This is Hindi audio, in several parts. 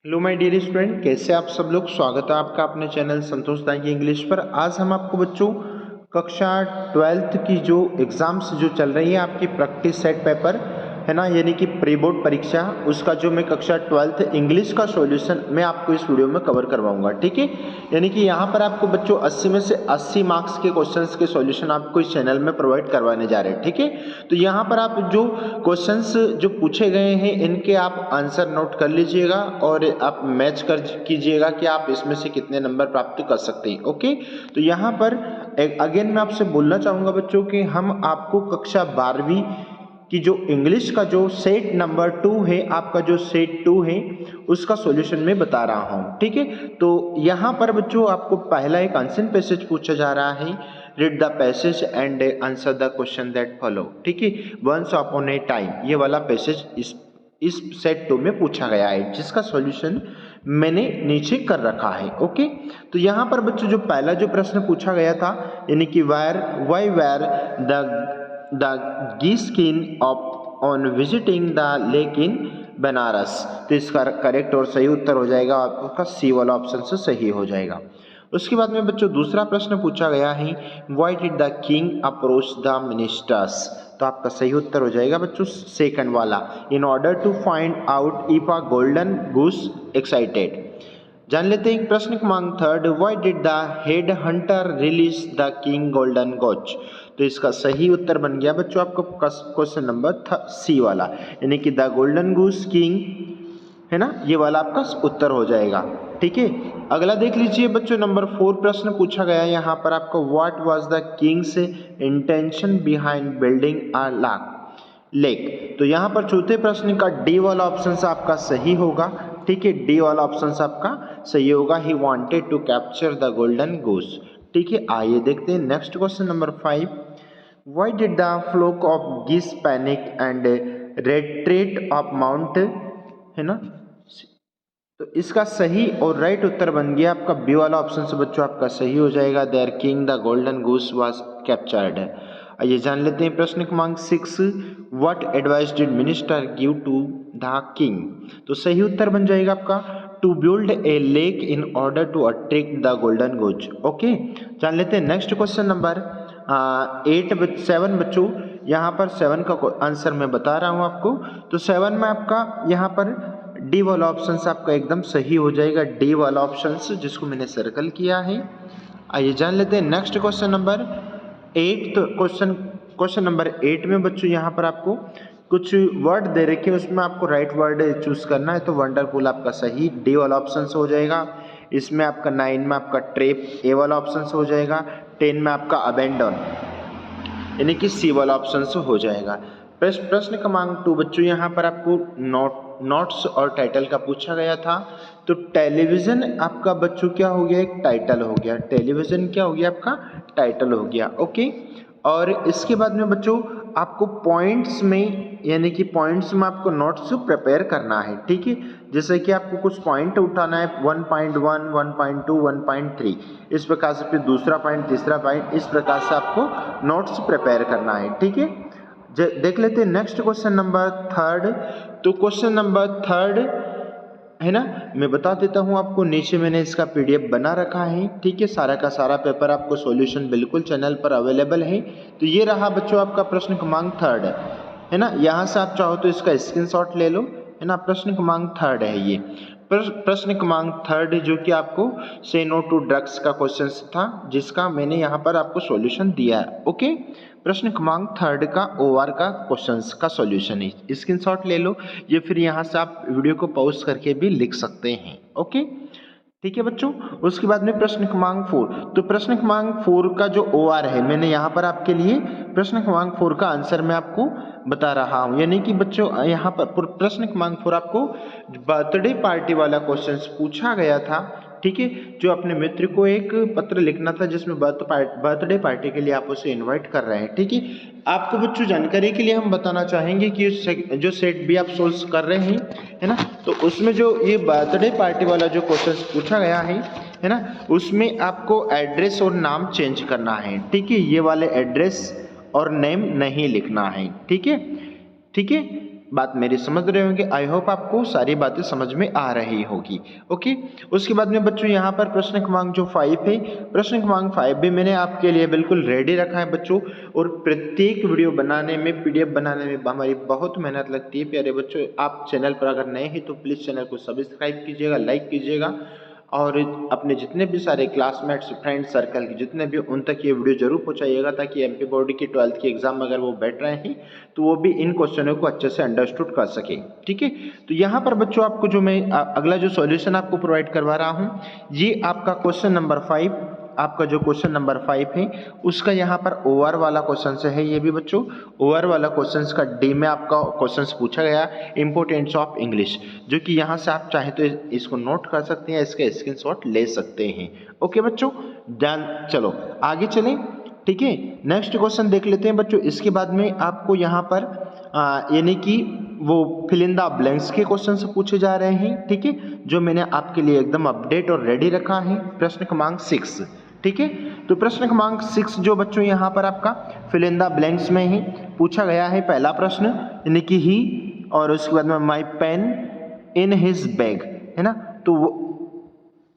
हेलो माय डियर स्टूडेंट, कैसे आप सब लोग। स्वागत है आपका अपने चैनल संतोष दाई इंग्लिश पर। आज हम आपको बच्चों कक्षा 12th की जो एग्जाम्स जो चल रही है आपकी प्रैक्टिस सेट पेपर है ना, यानी कि प्री बोर्ड परीक्षा, उसका जो मैं कक्षा 12th इंग्लिश का सॉल्यूशन मैं आपको इस वीडियो में कवर करवाऊंगा। ठीक है, यानी कि यहाँ पर आपको बच्चों 80 में से 80 मार्क्स के क्वेश्चंस के सॉल्यूशन आपको इस चैनल में प्रोवाइड करवाने जा रहे हैं। ठीक है, तो यहाँ पर आप जो क्वेश्चंस जो पूछे गए हैं इनके आप आंसर नोट कर लीजिएगा और आप मैच कर कीजिएगा कि आप इसमें से कितने नंबर प्राप्त कर सकते हैं। ओके, तो यहाँ पर अगेन मैं आपसे बोलना चाहूँगा बच्चों कि हम आपको कक्षा 12वीं कि जो इंग्लिश का जो सेट नंबर 2 है, आपका जो सेट 2 है उसका सॉल्यूशन मैं बता रहा हूं। ठीक है, तो यहाँ पर बच्चों आपको पहला एक आंसर पैसेज पूछा जा रहा है। Read the passage and answer the question that follow. ठीक है, वंस अपॉन ए टाइम, ये वाला पैसेज इस सेट 2 में पूछा गया है, जिसका सॉल्यूशन मैंने नीचे कर रखा है। ओके, तो यहाँ पर बच्चों जो पहला जो प्रश्न पूछा गया था, यानी कि why were the geese king on visiting the lake in Banaras, तो इसका करेक्ट और सही उत्तर हो जाएगा आपका सी वाला ऑप्शन से सही हो जाएगा। उसके बाद में बच्चों दूसरा प्रश्न पूछा गया है, why did the king approach the ministers, तो आपका सही उत्तर हो जाएगा बच्चों सेकंड वाला, in order to find out if a golden goose excited. जान लेते हैं प्रश्न क्रमांक third, why did the head hunter release the king golden goose, तो इसका सही उत्तर बन गया बच्चों आपको क्वेश्चन नंबर सी वाला, यानी कि द गोल्डन गूस किंग है ना, ये वाला आपका उत्तर हो जाएगा। ठीक है, अगला देख लीजिए बच्चों नंबर 4 प्रश्न पूछा गया है यहाँ पर आपको, what was the Kings intention behind building a lake, तो यहाँ पर चौथे प्रश्न का डी वाला ऑप्शन आपका सही होगा। ठीक है, डी वाला ऑप्शन आपका सही होगा, he wanted to capture the golden goose. ठीक है, आइए देखते हैं next question number 5, why did the flock of geese panic and retreat of mount, है ना, तो इसका सही और राइट उत्तर बन गया आपका बी वाला ऑप्शन से बच्चों आपका सही हो जाएगा, there king the golden goose was captured. आइए जान लेते हैं प्रश्न क्रमांक 6, what advice did minister give to the king, तो सही उत्तर बन जाएगा आपका to build a lake in order to attract the golden goose. Okay, जान लेते हैं नेक्स्ट क्वेश्चन नंबर 7 बच्चों, यहाँ पर 7 का आंसर मैं बता रहा हूँ आपको, तो 7 में आपका यहाँ पर डी वाला ऑप्शन आपका एकदम सही हो जाएगा, डी वाला ऑप्शन जिसको मैंने सर्कल किया है। आइए जान लेते हैं नेक्स्ट क्वेश्चन नंबर 8, तो क्वेश्चन नंबर 8 में बच्चों यहाँ पर आपको कुछ वर्ड दे रखे हैं, उसमें आपको राइट वर्ड चूज करना है, तो वंडरफुल आपका सही डी वाला ऑप्शन से हो जाएगा। इसमें आपका 9 में आपका ट्रेप ए वाला ऑप्शन से हो जाएगा, 10 में आपका अबेंडन यानी कि सी वाला ऑप्शन से हो जाएगा। प्रश्न क्रमांक 2 बच्चों यहाँ पर आपको नोट्स और टाइटल का पूछा गया था, तो टेलीविजन आपका बच्चों क्या हो गया, एक टाइटल हो गया, टेलीविजन क्या हो गया आपका टाइटल हो गया। ओके, और इसके बाद में बच्चों आपको पॉइंट्स में, यानी कि पॉइंट्स में आपको नोट्स प्रिपेयर करना है। ठीक है, जैसे कि आपको कुछ पॉइंट उठाना है 1.1, 1.2, 1.3, इस प्रकार से, फिर दूसरा पॉइंट, तीसरा पॉइंट, इस प्रकार से आपको नोट्स प्रिपेयर करना है। ठीक है, देख लेते हैं नेक्स्ट क्वेश्चन नंबर 3, तो क्वेश्चन नंबर 3 है ना, मैं बता देता हूं आपको, नीचे मैंने इसका पीडीएफ बना रखा है। ठीक है, सारा का सारा पेपर आपको सॉल्यूशन बिल्कुल चैनल पर अवेलेबल है। तो ये रहा बच्चों आपका प्रश्न क्रमांक 3 है ना, यहाँ से आप चाहो तो इसका स्क्रीनशॉट ले लो, है ना। प्रश्न क्रमांक 3 है ये प्रश्न क्रमांक 3 जो कि आपको से नो टू ड्रग्स का क्वेश्चन था, जिसका मैंने यहाँ पर आपको सॉल्यूशन दिया है। ओके, प्रश्न क्रमांक 3 का ओआर का क्वेश्चन का सॉल्यूशन है, स्क्रीनशॉट ले लो, ये फिर यहाँ से आप वीडियो को पॉज करके भी लिख सकते हैं। ओके, ठीक है बच्चों। उसके बाद में प्रश्न क्रमांक 4, तो प्रश्न क्रमांक 4 का जो ओआर है, मैंने यहाँ पर आपके लिए प्रश्न क्रमांक 4 का आंसर मैं आपको बता रहा हूँ, यानी कि बच्चों यहाँ पर प्रश्न क्रमांक 4 आपको बर्थडे पार्टी वाला क्वेश्चन पूछा गया था। ठीक है, जो अपने मित्र को एक पत्र लिखना था जिसमें बर्थडे पार्टी के लिए आप उसे इनवाइट कर रहे हैं। ठीक है, आपको बच्चों जानकारी के लिए हम बताना चाहेंगे कि जो सेट बी आप सोल्व कर रहे हैं, है ना, तो उसमें जो ये बर्थडे पार्टी वाला जो क्वेश्चन पूछा गया है ना, उसमें आपको एड्रेस और नाम चेंज करना है। ठीक है, ये वाले एड्रेस और नेम नहीं लिखना है। ठीक है, ठीक है बात मेरी समझ रहे होंगे। आई होप आपको सारी बातें समझ में आ रही होगी। ओके, उसके बाद में बच्चों यहाँ पर प्रश्न क्रमांक जो 5 है, प्रश्न क्रमांक 5 भी मैंने आपके लिए बिल्कुल रेडी रखा है बच्चों। और प्रत्येक वीडियो बनाने में, PDF बनाने में हमारी बहुत मेहनत लगती है प्यारे बच्चों। आप चैनल पर अगर नए हैं तो प्लीज़ चैनल को सब्सक्राइब कीजिएगा, लाइक कीजिएगा और अपने जितने भी सारे क्लासमेट्स, फ्रेंड सर्कल के जितने भी, उन तक ये वीडियो जरूर पहुंचाइएगा, ताकि MP बोर्ड की 12th की एग्जाम अगर वो बैठ रहे हैं तो वो भी इन क्वेश्चनों को अच्छे से अंडरस्टूड कर सके। ठीक है, तो यहाँ पर बच्चों आपको जो मैं अगला जो सॉल्यूशन आपको प्रोवाइड करवा रहा हूँ, ये आपका क्वेश्चन नंबर 5, आपका जो क्वेश्चन नंबर 5 है उसका यहाँ पर ओवर वाला क्वेश्चन से है। ये भी बच्चों ओवर वाला क्वेश्चन का डी में आपका क्वेश्चन पूछा गया, इंपोर्टेंस ऑफ इंग्लिश, जो कि यहाँ से आप चाहे तो इसको नोट कर सकते हैं, इसका स्क्रीनशॉट ले सकते हैं। ओके बच्चों, चलो आगे चलें। ठीक है, नेक्स्ट क्वेश्चन देख लेते हैं बच्चों। इसके बाद में आपको यहाँ पर यानी कि वो फिल इन द ब्लैंक्स के क्वेश्चन से पूछे जा रहे हैं। ठीक है, जो मैंने आपके लिए एकदम अपडेट और रेडी रखा है। प्रश्न क्रमांक 6, ठीक है, तो प्रश्न क्रमांक 6 जो बच्चों यहाँ पर आपका फिल इन द ब्लैंक्स में ही पूछा गया है। पहला प्रश्न यानी कि ही, और उसके बाद में my pain in his bag, है ना, तो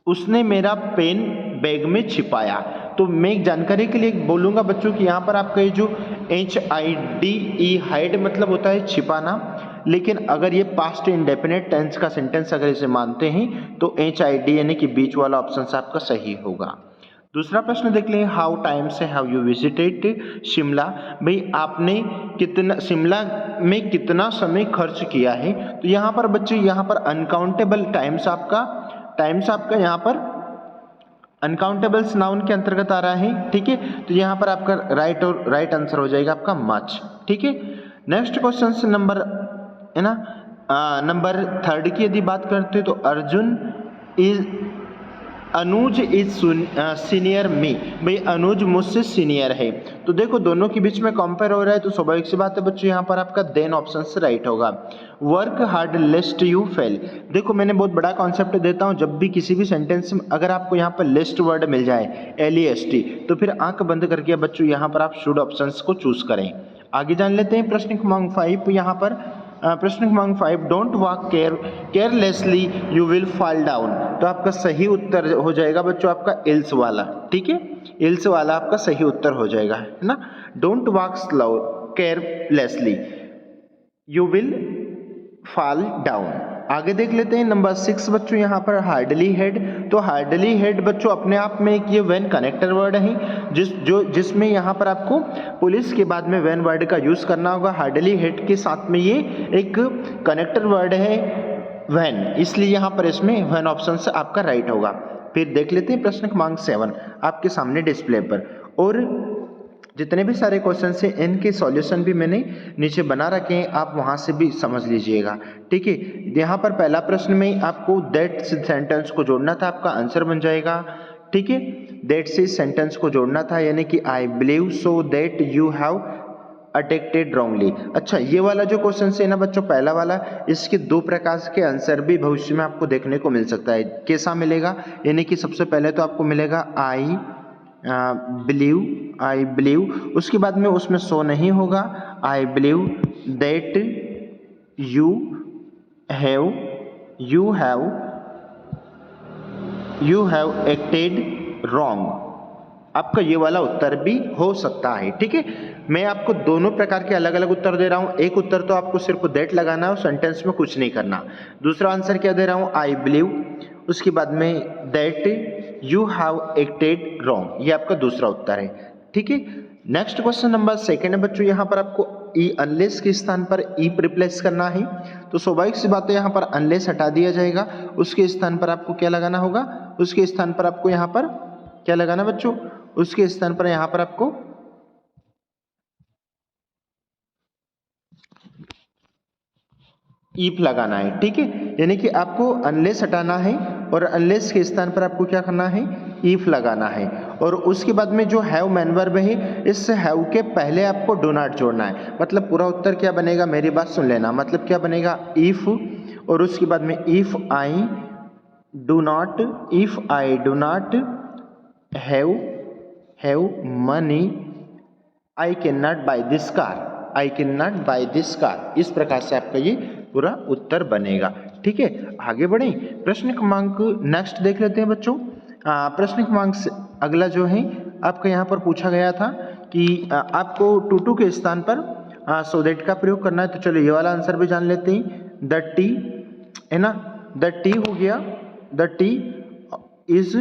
उसने मेरा पेन बैग में छिपाया। तो मैं एक जानकारी के लिए बोलूँगा बच्चों कि यहाँ पर आपका ये जो HIDE हाइड मतलब होता है छिपाना, लेकिन अगर ये पास्ट इंडेफिनिट टेंस का सेंटेंस अगर इसे मानते हैं तो HID यानी कि बीच वाला ऑप्शन आपका सही होगा। दूसरा प्रश्न देख लें, हाउ टाइम से हैव यू विजिटेड शिमला, भाई आपने कितना शिमला में कितना समय खर्च किया है। तो यहाँ पर बच्चे यहाँ पर अनकाउंटेबल टाइम्स आपका यहाँ पर अनकाउंटेबल्स नाउन के अंतर्गत आ रहा है। ठीक है, तो यहाँ पर आपका राइट आंसर हो जाएगा आपका मच। ठीक है, नेक्स्ट क्वेश्चन नंबर है ना नंबर 3 की यदि बात करते हैं तो अनुज इज सीनियर मी, भाई अनुज मुझसे सीनियर है। तो देखो दोनों के बीच में कंपेयर हो रहा है, तो स्वाभाविक सी बात है बच्चों यहाँ पर आपका देन ऑप्शन से राइट होगा। वर्क हार्ड लेस्ट यू फेल, देखो मैंने बहुत बड़ा कॉन्सेप्ट देता हूँ, जब भी किसी भी सेंटेंस में अगर आपको यहाँ पर लिस्ट वर्ड मिल जाए LEST, तो फिर आंख बंद करके बच्चों यहाँ पर आप शुड ऑप्शन को चूज करें। आगे जान लेते हैं प्रश्न क्रमांक 5। यहाँ पर प्रश्न क्रमांक 5, don't walk carelessly you will fall down, तो आपका सही उत्तर हो जाएगा बच्चों आपका इल्स वाला। ठीक है, इल्स वाला आपका सही उत्तर हो जाएगा, है ना, don't walk slow carelessly you will fall down. आगे देख लेते हैं नंबर 6 बच्चों यहाँ पर हार्डली हेड, तो हार्डली हेड बच्चों अपने आप में एक ये व्हेन कनेक्टर वर्ड है, जिसमें यहाँ पर आपको पुलिस के बाद में व्हेन वर्ड का यूज करना होगा। हार्डली हेड के साथ में ये एक कनेक्टर वर्ड है व्हेन, इसलिए यहाँ पर इसमें व्हेन ऑप्शन से आपका राइट होगा। फिर देख लेते हैं प्रश्न क्रमांक 7 आपके सामने डिस्प्ले पर, और जितने भी सारे क्वेश्चन हैं इनके सॉल्यूशन भी मैंने नीचे बना रखे हैं, आप वहां से भी समझ लीजिएगा। ठीक है, यहाँ पर पहला प्रश्न में आपको दैट सेंटेंस को जोड़ना था, आपका आंसर बन जाएगा। ठीक है, दैट से सेंटेंस को जोड़ना था, यानी कि I believe so that you have attempted wrongly. अच्छा, ये वाला जो क्वेश्चन है ना बच्चों, पहला वाला, इसके 2 प्रकार के आंसर भी भविष्य में आपको देखने को मिल सकता है। कैसा मिलेगा, यानी कि सबसे पहले तो आपको मिलेगा आई बिलीव, उसके बाद में उसमें सो नहीं होगा, I believe that you have acted wrong, आपका ये वाला उत्तर भी हो सकता है। ठीक है, मैं आपको दोनों प्रकार के अलग अलग उत्तर दे रहा हूं। एक उत्तर तो आपको सिर्फ दैट लगाना है और सेंटेंस में कुछ नहीं करना। दूसरा आंसर क्या दे रहा हूं, आई बिलीव, उसके बाद में that you have acted wrong, ये आपका दूसरा उत्तर है। ठीक है, नेक्स्ट क्वेश्चन नंबर 2 है बच्चों, यहाँ पर आपको ई अनलेस के स्थान पर ई रिप्लेस करना है। तो स्वाभाविक सी बात है, यहाँ पर अनलेस हटा दिया जाएगा, उसके स्थान पर आपको क्या लगाना होगा, उसके स्थान पर आपको यहाँ पर क्या लगाना बच्चों, उसके स्थान पर यहाँ पर आपको इफ लगाना है। ठीक है, यानी कि आपको अनलेस हटाना है और अनलेस के स्थान पर आपको क्या करना है, इफ लगाना है। और उसके बाद में जो हैव मैन वर्ब है, इस हैव के पहले आपको डू नॉट जोड़ना है। मतलब पूरा उत्तर क्या बनेगा, मेरी बात सुन लेना, मतलब क्या बनेगा, इफ, और उसके बाद में if I do not have money I can not buy this car, I can not buy this car. इस प्रकार से आपका ये पूरा उत्तर बनेगा। ठीक है, आगे बढ़े। प्रश्न क्रमांक नेक्स्ट देख लेते हैं बच्चों। प्रश्न क्रमांक अगला जो है आपका यहाँ पर पूछा गया था कि आपको टू टू के स्थान पर सो दैट का प्रयोग करना है। तो चलो ये वाला आंसर भी जान लेते हैं। द टी है ना, द टी हो गया, द टी इज,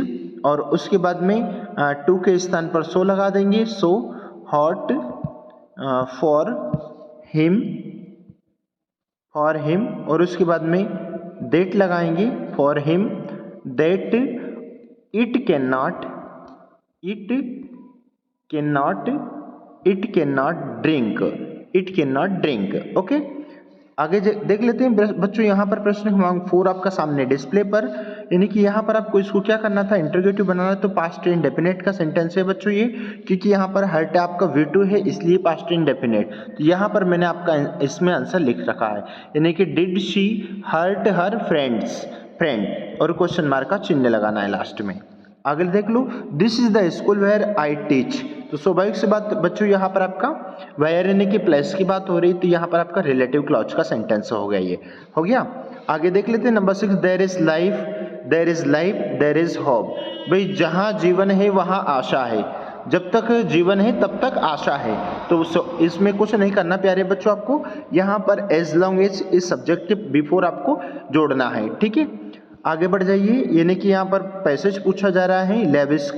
और उसके बाद में टू के स्थान पर सो लगा देंगे, सो हॉट फॉर हिम, और उसके बाद में देट लगाएंगे for him, that it can not drink. Okay, आगे देख लेते हैं बच्चों। यहाँ पर प्रश्न क्रमांक 4 आपका सामने डिस्प्ले पर, यानी कि यहाँ पर आपको इसको क्या करना था, इंटरोगेटिव बनाना। तो पास्ट इंडेफिनिट का सेंटेंस है बच्चों ये, क्योंकि यहाँ पर हर्ट आपका V2 है, इसलिए पास्ट इंडेफिनिट। तो यहाँ पर मैंने आपका इसमें आंसर लिख रखा है, यानी कि did she hurt her friend, और क्वेश्चन मार्क का चिन्ह लगाना है लास्ट में। आगे देख लो, this is the school where I teach. तो स्वाभाविक सी बात बच्चों, यहाँ पर आपका वेयर यानी कि प्लेस की बात हो रही, तो यहाँ पर आपका रिलेटिव क्लॉज का सेंटेंस हो गया, ये हो गया। आगे देख लेते हैं number 6, there is life there is hope. भाई जहाँ जीवन है वहाँ आशा है, जब तक जीवन है तब तक आशा है। तो इसमें कुछ नहीं करना प्यारे बच्चों, आपको यहाँ पर एज लॉन्ग एज इस सब्जेक्ट के बिफोर आपको जोड़ना है। ठीक है, आगे बढ़ जाइए। यानी कि यहाँ पर पैसेज पूछा जा रहा है लेविस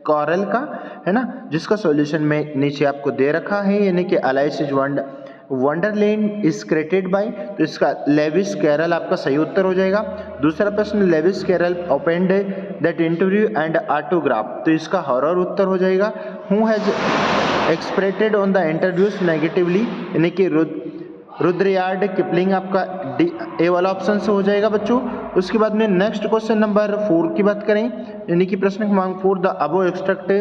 कैरल का, है ना, जिसका सॉल्यूशन में नीचे आपको दे रखा है, यानी कि alias is Wonderland is created by. तो इसका लेविस कैरल आपका सही उत्तर हो जाएगा। दूसरा प्रश्न, Lewis Carroll opened that interview and autograph. तो इसका हॉरर उत्तर हो जाएगा। Who has expressed on the interviews negatively, यानी कि रुद्रयार्ड किपलिंग आपका ए वाला ऑप्शन से हो जाएगा बच्चों। उसके बाद में नेक्स्ट क्वेश्चन नंबर 4 की बात करें, यानी कि प्रश्न क्रमांक 4, the above extract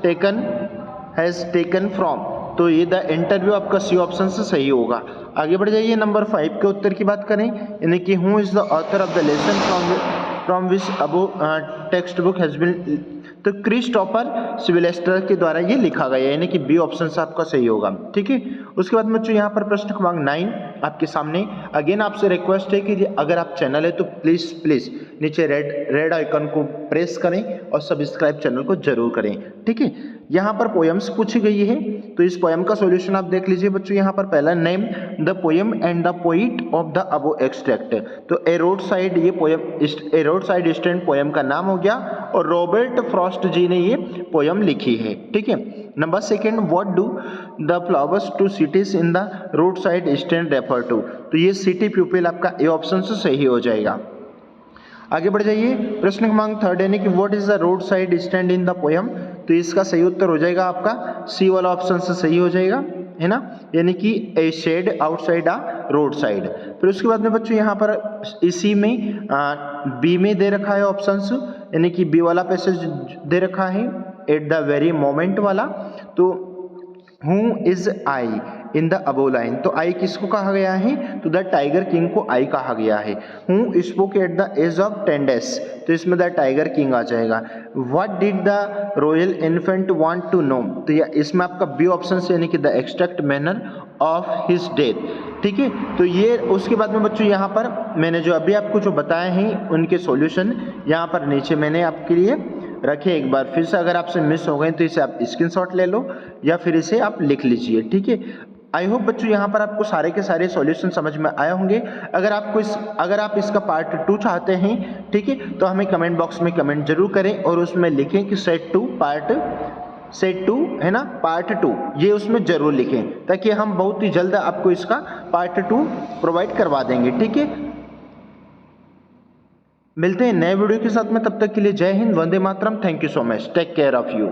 taken from. तो ये द इंटरव्यू आपका सी ऑप्शन से सही होगा। आगे बढ़ जाइए, नंबर 5 के उत्तर की बात करें, यानी कि who is the author of the lesson from which above text book has been. तो क्रिस्टोफर सिविलेस्टर के द्वारा ये लिखा गया, यानी कि बी ऑप्शन से आपका सही होगा। ठीक है, उसके बाद बच्चों यहाँ पर प्रश्न क्रमांक 9 आपके सामने। अगेन आपसे रिक्वेस्ट है कि अगर आप चैनल है तो प्लीज नीचे रेड आइकन को प्रेस करें और सब्सक्राइब चैनल को जरूर करें। ठीक है, यहाँ पर पोएम्स पूछी गई है, तो इस पोएम का सॉल्यूशन आप देख लीजिए बच्चों। यहाँ पर पहला, name the poem and the poet of the above extract. तो ए रोड साइड, ये पोएम ए रोड साइड स्टैंड पोएम का नाम हो गया, और रॉबर्ट फ्रॉस्ट जी ने ये पोएम लिखी है। ठीक है, number 2, what do the flowers to cities in the road side stand refer to. तो ये सिटी पीपल आपका ए ऑप्शन से सही हो जाएगा। आगे बढ़ जाइए, प्रश्न क्रमांक 3, यानी कि what is the road side stand in the poem. तो इसका सही उत्तर हो जाएगा आपका सी वाला ऑप्शन से सही हो जाएगा, है ना, यानी कि a shed outside a road side. फिर उसके बाद में बच्चों यहाँ पर इसी में बी में दे रखा है ऑप्शंस, यानी कि बी वाला पैसेज दे रखा है, एट द वेरी मोमेंट वाला। तो who is I in the above line. तो आई किसको कहा गया है, तो द टाइगर किंग को आई कहा गया है। Who spoke at the age of 10 days। तो इसमें द टाइगर किंग आ जाएगा। What did the royal infant want to know. तो इसमें आपका बी ऑप्शन से, यानी कि the extract manner of his death. ठीक है, तो ये उसके बाद में बच्चों यहाँ पर मैंने जो अभी आपको जो बताए हैं उनके सॉल्यूशन यहाँ पर नीचे मैंने आपके लिए रखे। एक बार फिर से अगर आपसे मिस हो गए तो इसे आप स्क्रीनशॉट ले लो या फिर इसे आप लिख लीजिए। ठीक है, आई होप बच्चों यहाँ पर आपको सारे के सारे सॉल्यूशन समझ में आए होंगे। अगर आप इसका पार्ट 2 चाहते हैं, ठीक है, तो हमें कमेंट बॉक्स में कमेंट जरूर करें और उसमें लिखें कि सेट 2 है ना, पार्ट 2, ये उसमें जरूर लिखें, ताकि हम बहुत ही जल्द आपको इसका पार्ट 2 प्रोवाइड करवा देंगे। ठीक है, मिलते हैं नए वीडियो के साथ में, तब तक के लिए जय हिंद, वंदे मातरम, thank you so much, take care of you.